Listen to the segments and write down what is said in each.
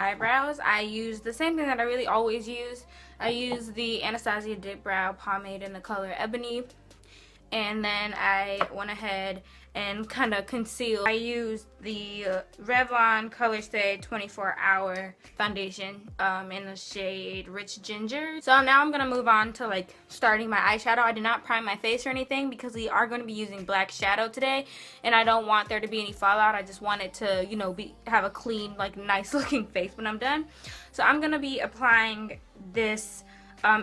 eyebrows, I use the same thing that I really always use. I use the Anastasia Dipbrow pomade in the color Ebony. And then I went ahead and kind of concealed. I used the Revlon Colorstay 24-hour foundation in the shade Rich Ginger. So now I'm going to move on to like starting my eyeshadow. I did not prime my face or anything because we are going to be using black shadow today. And I don't want there to be any fallout. I just want it to, you know, have a clean, like nice looking face when I'm done. So I'm going to be applying this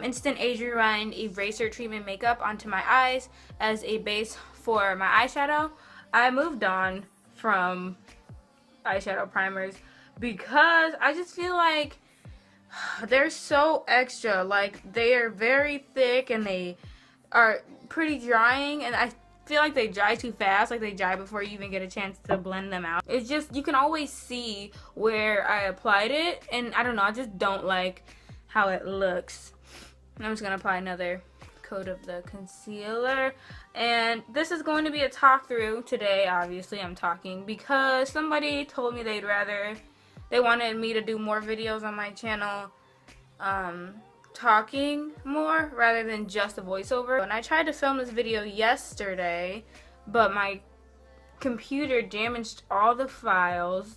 Instant Age Rewind Eraser Treatment Makeup onto my eyes as a base for my eyeshadow. I moved on from eyeshadow primers because I just feel like they're so extra. Like, they are very thick and they are pretty drying, and I feel like they dry too fast. Like, they dry before you even get a chance to blend them out. It's just, you can always see where I applied it, and I don't know, I just don't like how it looks. And I'm just going to apply another coat of the concealer. And this is going to be a talk through today. Obviously, I'm talking because somebody told me they wanted me to do more videos on my channel talking more rather than just a voiceover. And I tried to film this video yesterday, but my computer damaged all the files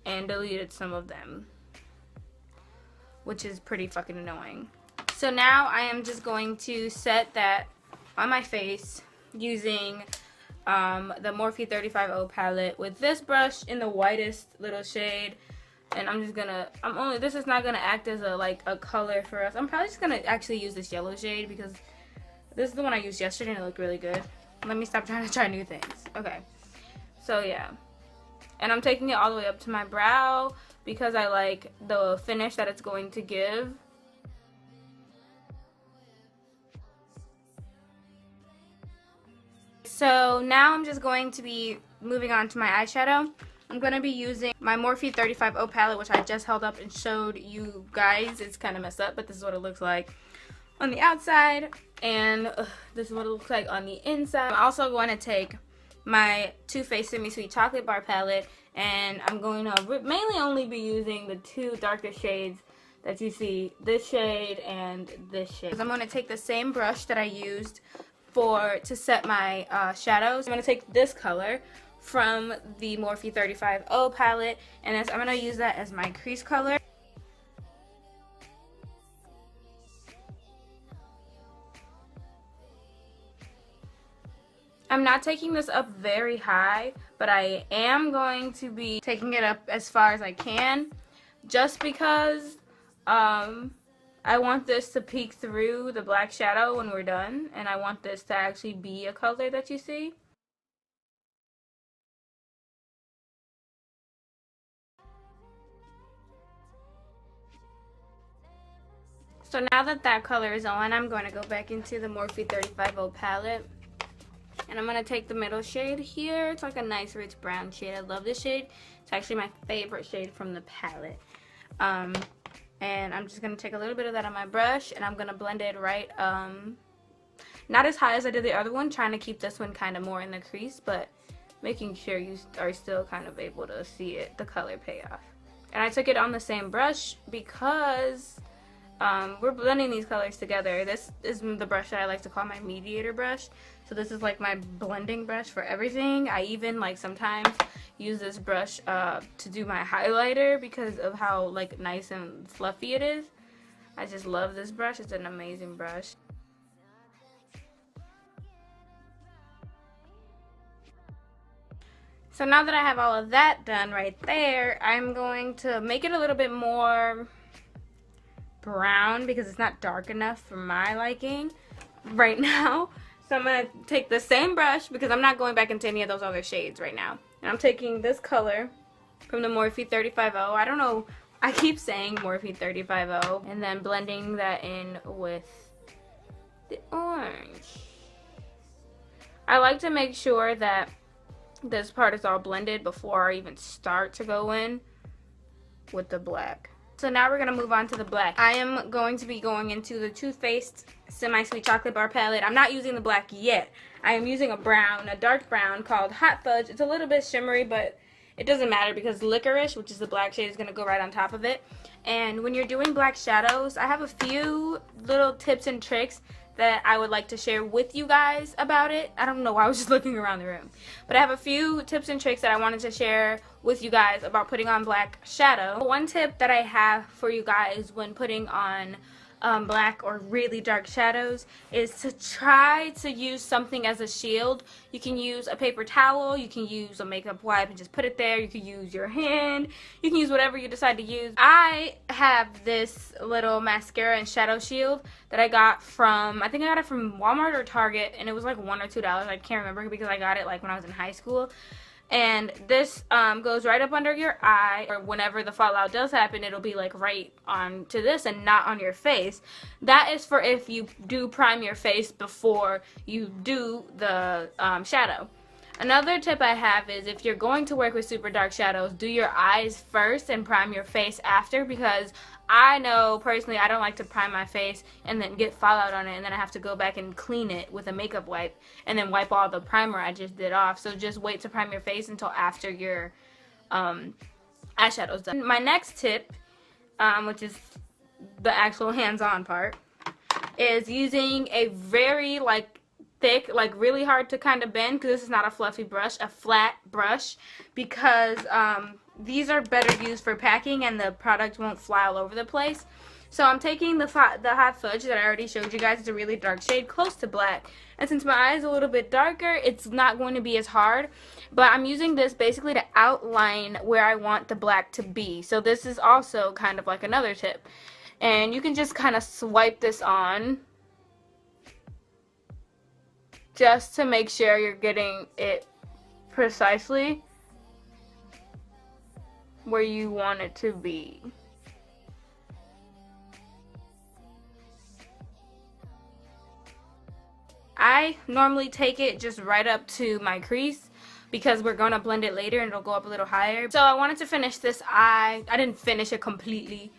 and deleted some of them, which is pretty fucking annoying. So now I am just going to set that on my face using the Morphe 35O palette with this brush in the whitest little shade. And I'm just gonna, this is not gonna act as a color for us. I'm probably just gonna actually use this yellow shade because this is the one I used yesterday and it looked really good. Let me stop trying to try new things. Okay, so yeah. And I'm taking it all the way up to my brow because I like the finish that it's going to give. So now I'm just going to be moving on to my eyeshadow. I'm going to be using my Morphe 35O palette, which I just held up and showed you guys. It's kind of messed up, but this is what it looks like on the outside. And this is what it looks like on the inside. I'm also going to take my Too Faced Semi Sweet Chocolate Bar palette, and I'm going to mainly only be using the two darker shades that you see, this shade and this shade. I'm going to take the same brush that I used to set my shadows. I'm going to take this color from the Morphe 35O palette, and I'm going to use that as my crease color. I'm not taking this up very high, but I am going to be taking it up as far as I can, just because I want this to peek through the black shadow when we're done, and I want this to actually be a color that you see. So now that that color is on, I'm going to go back into the Morphe 35O palette. And I'm going to take the middle shade here. It's like a nice rich brown shade. I love this shade. It's actually my favorite shade from the palette. And I'm just going to take a little bit of that on my brush, and I'm going to blend it right, not as high as I did the other one, trying to keep this one kind of more in the crease, but making sure you are still kind of able to see it, the color pay off. And I took it on the same brush because we're blending these colors together. This is the brush that I like to call my mediator brush. So this is like my blending brush for everything. I even like sometimes use this brush to do my highlighter because of how like nice and fluffy it is. I just love this brush. It's an amazing brush. So now that I have all of that done right there, I'm going to make it a little bit more brown because it's not dark enough for my liking right now. So I'm going to take the same brush because I'm not going back into any of those other shades right now. And I'm taking this color from the Morphe 35O. I don't know, I keep saying Morphe 35O. And then blending that in with the orange. I like to make sure that this part is all blended before I even start to go in with the black. So now we're going to move on to the black. I am going to be going into the Too Faced Semi-Sweet Chocolate Bar palette. I'm not using the black yet. I am using a brown, a dark brown called Hot Fudge. It's a little bit shimmery, but it doesn't matter because Licorice, which is the black shade, is going to go right on top of it. And when you're doing black shadows, I have a few little tips and tricks that I would like to share with you guys about it. I don't know why I was just looking around the room. But I have a few tips and tricks that I wanted to share with you guys about putting on black shadow. One tip that I have for you guys when putting on black or really dark shadows is to try to use something as a shield. You can use a paper towel, you can use a makeup wipe and just put it there, you can use your hand, you can use whatever you decide to use. I have this little mascara and shadow shield that I got from, I think I got it from Walmart or Target, and it was like $1 or $2, I can't remember because I got it like when I was in high school. And this goes right up under your eye, or whenever the fallout does happen, it'll be like right on to this and not on your face. That is for if you do prime your face before you do the shadow. Another tip I have is if you're going to work with super dark shadows, do your eyes first and prime your face after, because I know personally I don't like to prime my face and then get fallout on it and then I have to go back and clean it with a makeup wipe and then wipe all the primer I just did off. So just wait to prime your face until after your eyeshadow's done. My next tip, which is the actual hands-on part, is using a very thick, really hard to kind of bend, because this is not a fluffy brush, a flat brush, because these are better used for packing and the product won't fly all over the place. So I'm taking the Hot Fudge that I already showed you guys. It's a really dark shade, close to black, and since my eye is a little bit darker, it's not going to be as hard, but I'm using this basically to outline where I want the black to be. So this is also kind of like another tip, and you can just kind of swipe this on just to make sure you're getting it precisely where you want it to be. I normally take it just right up to my crease because we're going to blend it later and it'll go up a little higher. So I wanted to finish this eye. I didn't finish it completely,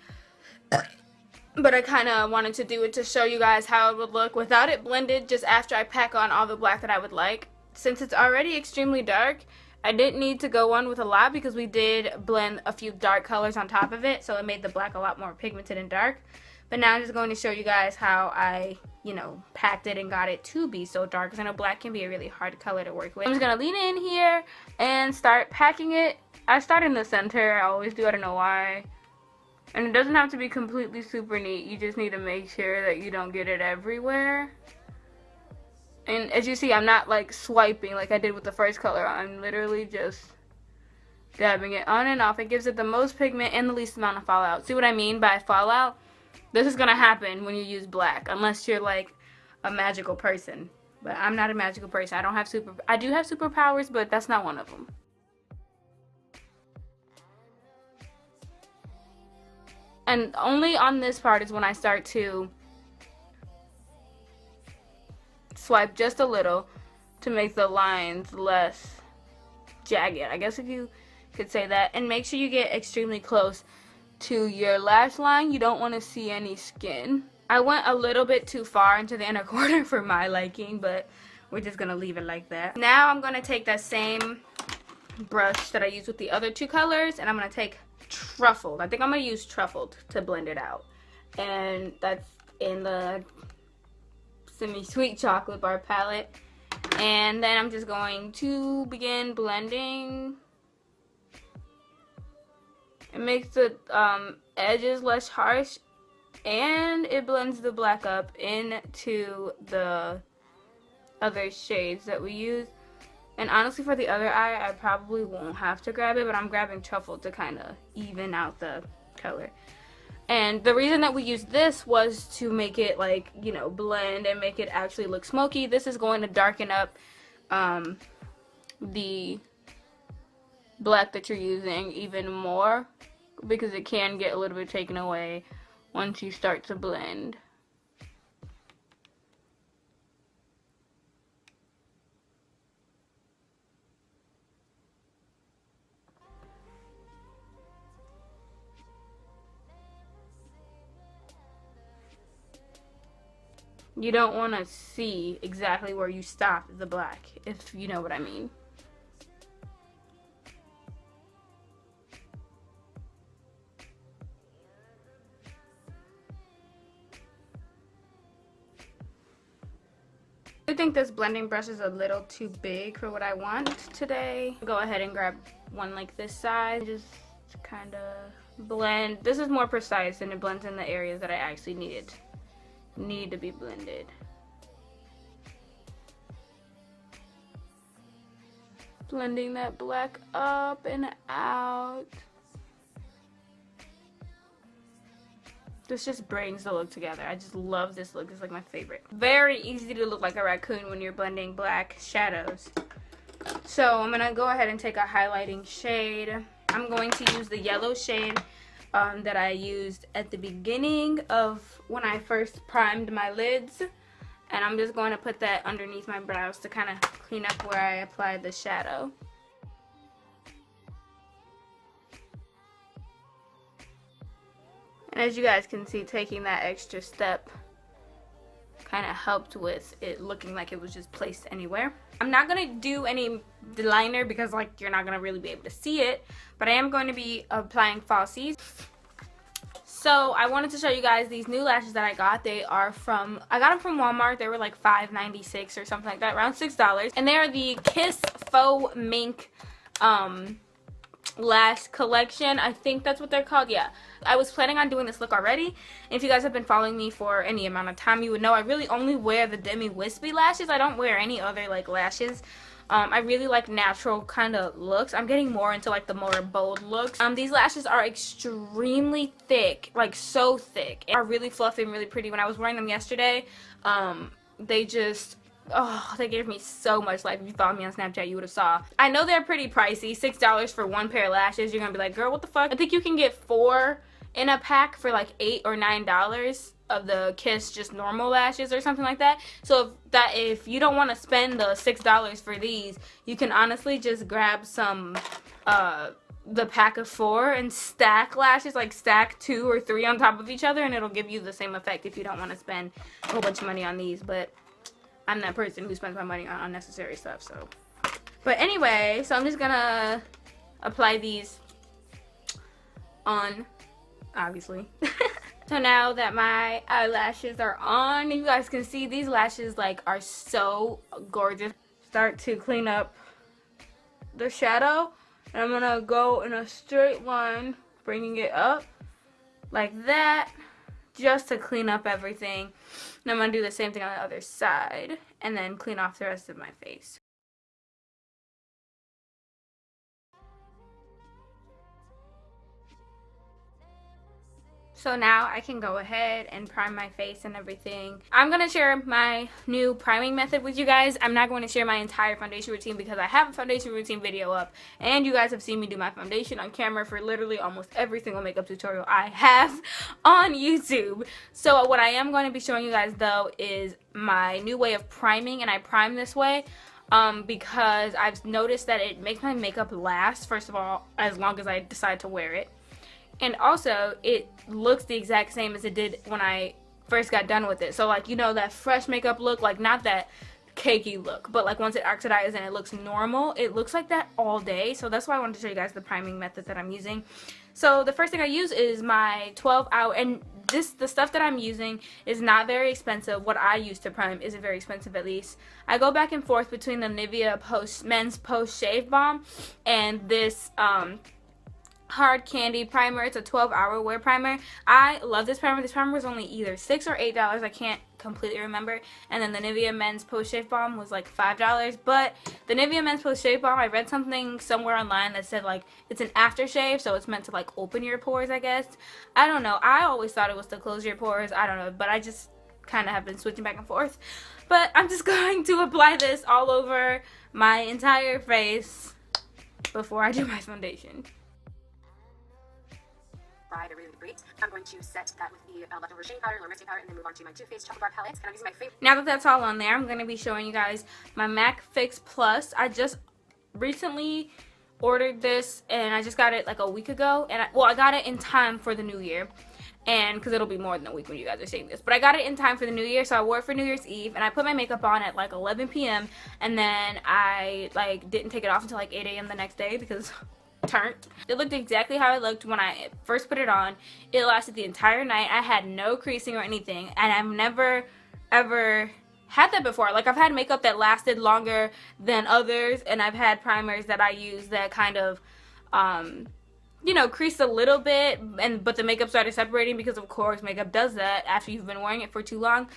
but I kind of wanted to do it to show you guys how it would look without it blended, just after I pack on all the black that I would like. Since it's already extremely dark, I didn't need to go on with a lot because we did blend a few dark colors on top of it, so it made the black a lot more pigmented and dark. But now I'm just going to show you guys how I, packed it and got it to be so dark, because I know black can be a really hard color to work with. I'm just going to lean in here and start packing it. I start in the center. I always do. I don't know why. And it doesn't have to be completely super neat. You just need to make sure that you don't get it everywhere. And as you see, I'm not swiping like I did with the first color. I'm literally just dabbing it on and off. It gives it the most pigment and the least amount of fallout. See what I mean by fallout? This is going to happen when you use black, unless you're like a magical person. But I'm not a magical person. I do have superpowers, but that's not one of them. And only on this part is when I start to swipe just a little to make the lines less jagged, I guess, if you could say that. And make sure you get extremely close to your lash line. You don't want to see any skin. I went a little bit too far into the inner corner for my liking, but we're just going to leave it like that. Now I'm going to take that same brush that I used with the other two colors, and I'm going to take Truffled. I think I'm going to use Truffled to blend it out. And that's in the semi-sweet chocolate bar palette. And then I'm just going to begin blending. It makes the edges less harsh, and it blends the black up into the other shades that we use. And honestly, for the other eye, I probably won't have to grab it, but I'm grabbing Truffle to kind of even out the color. And the reason that we used this was to make it blend and make it actually look smoky. This is going to darken up the black that you're using even more, because it can get a little bit taken away once you start to blend. You don't want to see exactly where you stop the black, if you know what I mean. think this blending brush is a little too big for what I want today. Go ahead and grab one like this size. Just kind of blend. This is more precise and it blends in the areas that I actually need to be blended. Blending that black up and out. This just brings the look together. I just love this look. It's like my favorite. Very easy to look like a raccoon when you're blending black shadows. So I'm gonna go ahead and take a highlighting shade. I'm going to use the yellow shade that I used at the beginning of when I first primed my lids. And I'm just going to put that underneath my brows to kind of clean up where I applied the shadow. And as you guys can see, taking that extra step kind of helped with it looking like it was just placed anywhere. I'm not going to do any liner because like you're not going to really be able to see it. But I am going to be applying falsies. So I wanted to show you guys these new lashes that I got. They are from, I got them from Walmart. They were like $5.96 or something like that, around $6. And they are the Kiss Faux Mink lash collection. I think that's what they're called. Yeah, I was planning on doing this look already. And if you guys have been following me for any amount of time, you would know I really only wear the demi wispy lashes. I don't wear any other like lashes. I really like natural kind of looks. I'm getting more into like the more bold looks. These lashes are extremely thick, like so thick. They are really fluffy and really pretty. When I was wearing them yesterday, they just, oh, they gave me so much life. If you followed me on Snapchat, you would have saw. I know they're pretty pricey, $6 for one pair of lashes. You're gonna be like, girl, what the fuck? I think you can get 4 in a pack for like $8 or $9 of the Kiss just normal lashes or something like that. So if you don't want to spend the $6 for these, you can honestly just grab some the pack of 4 and stack lashes, like stack 2 or 3 on top of each other, and it'll give you the same effect if you don't want to spend a whole bunch of money on these. But I'm that person who spends my money on unnecessary stuff. So but anyway, so I'm just gonna apply these on, obviously. So now that my eyelashes are on, you guys can see these lashes like are so gorgeous. Start to clean up the shadow, and I'm gonna go in a straight line, bringing it up like that, just to clean up everything. And I'm gonna do the same thing on the other side, and then clean off the rest of my face. So now I can go ahead and prime my face and everything. I'm going to share my new priming method with you guys. I'm not going to share my entire foundation routine because I have a foundation routine video up. And you guys have seen me do my foundation on camera for literally almost every single makeup tutorial I have on YouTube. So what I am going to be showing you guys though is my new way of priming. And I prime this way because I've noticed that it makes my makeup last, first of all, as long as I decide to wear it. And also, it looks the exact same as it did when I first got done with it. So, like, you know, that fresh makeup look, like, not that cakey look, but, like, once it oxidizes and it looks normal, it looks like that all day. So, that's why I wanted to show you guys the priming method that I'm using. So, the first thing I use is my 12-hour, and the stuff that I'm using is not very expensive. What I use to prime isn't very expensive, at least. I go back and forth between the Nivea Men's Post Shave Balm and this, Hard Candy primer. It's a 12-hour wear primer. I love this primer. This primer was only either $6 or $8. I can't completely remember. And then the Nivea Men's Post Shave Balm was like $5. But the Nivea Men's Post Shave Balm, I read something somewhere online that said like it's an aftershave, so it's meant to like open your pores, I guess. I don't know. I always thought it was to close your pores. I don't know. But I just kind of have been switching back and forth. But I'm just going to apply this all over my entire face before I do my foundation. They're really great. I'm going to set that with the leftover shade powder, Lorac powder, and then move on to my Too Faced Chocolate Bar palette. And I'm using my favorite. Now that that's all on there, I'm going to be showing you guys my MAC Fix Plus. I just recently ordered this, and I just got it like a week ago. And I got it in time for the new year, and because it'll be more than a week when you guys are seeing this. But I got it in time for the new year, so I wore it for New Year's Eve, and I put my makeup on at like 11 p.m. and then I like didn't take it off until like 8 a.m. the next day because turned. It looked exactly how it looked when I first put it on. It lasted the entire night. I had no creasing or anything, and I've never ever had that before. Like, I've had makeup that lasted longer than others, and I've had primers that I use that kind of, you know, creased a little bit, but the makeup started separating, because of course makeup does that after you've been wearing it for too long.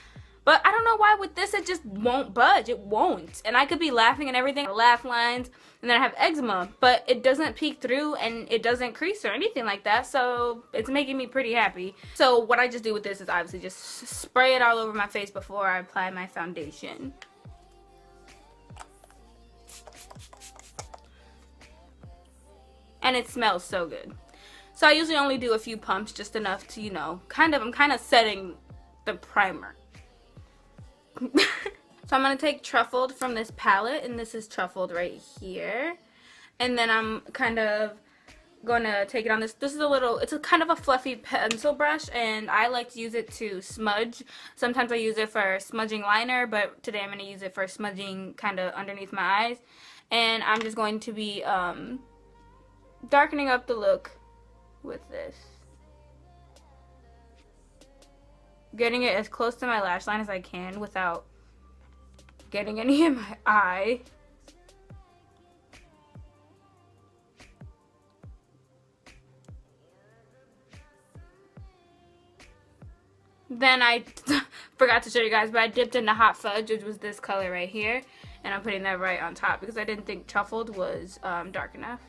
But I don't know why with this it just won't budge. It won't. And I could be laughing and everything, laugh lines, and then I have eczema, but it doesn't peek through and it doesn't crease or anything like that. So it's making me pretty happy. So what I just do with this is obviously just spray it all over my face before I apply my foundation. And it smells so good. So I usually only do a few pumps, just enough to, you know, I'm kind of setting the primer. So I'm going to take Truffled from this palette, and this is Truffled right here. And then I'm kind of going to take it on this. This is it's a kind of a fluffy pencil brush, and I like to use it to smudge. Sometimes I use it for smudging liner, but today I'm going to use it for smudging kind of underneath my eyes. And I'm just going to be darkening up the look with this. Getting it as close to my lash line as I can without getting any in my eye. Then I forgot to show you guys, but I dipped into Hot Fudge, which was this color right here. And I'm putting that right on top because I didn't think Truffled was dark enough.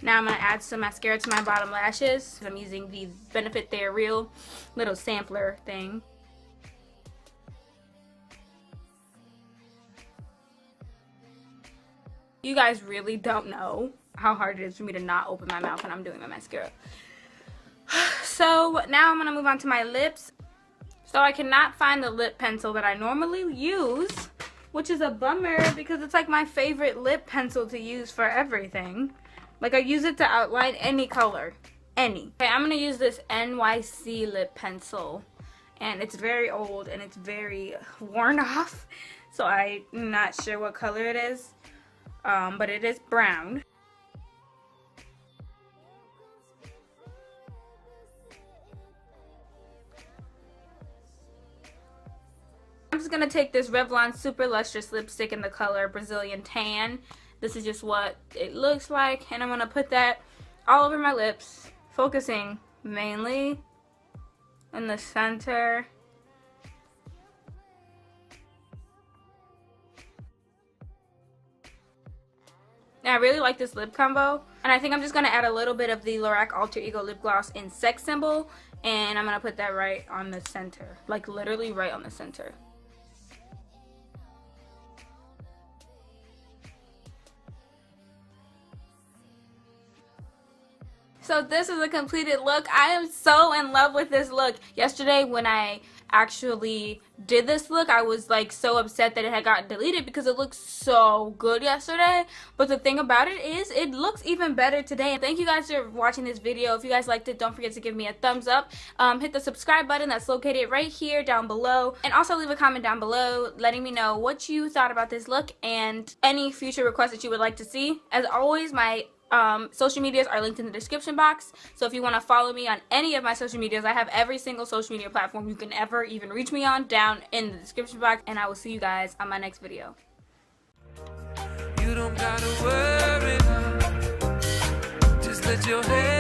Now I'm going to add some mascara to my bottom lashes. I'm using the Benefit They're Real little sampler thing. You guys really don't know how hard it is for me to not open my mouth when I'm doing my mascara. So now I'm going to move on to my lips. So I cannot find the lip pencil that I normally use, which is a bummer because it's like my favorite lip pencil to use for everything. Like, I use it to outline any color. Any. Okay, I'm going to use this NYC Lip Pencil. And it's very old and it's very worn off. So I'm not sure what color it is. But it is brown. I'm just going to take this Revlon Super Lustrous lipstick in the color Brazilian Tan. This is just what it looks like, and I'm going to put that all over my lips, focusing mainly in the center. Now I really like this lip combo, and I think I'm just going to add a little bit of the Lorac Alter Ego Lip Gloss in Sex Symbol, and I'm going to put that right on the center, like literally right on the center. So this is a completed look. I am so in love with this look. Yesterday when I actually did this look, I was like so upset that it had gotten deleted because it looked so good yesterday. But the thing about it is it looks even better today. And thank you guys for watching this video. If you guys liked it, don't forget to give me a thumbs up. Hit the subscribe button that's located right here down below. And also leave a comment down below letting me know what you thought about this look and any future requests that you would like to see. As always, my social medias are linked in the description box, so if you want to follow me on any of my social medias, I have every single social media platform you can ever even reach me on down in the description box, and I will see you guys on my next video. You don't gotta worry, just let your head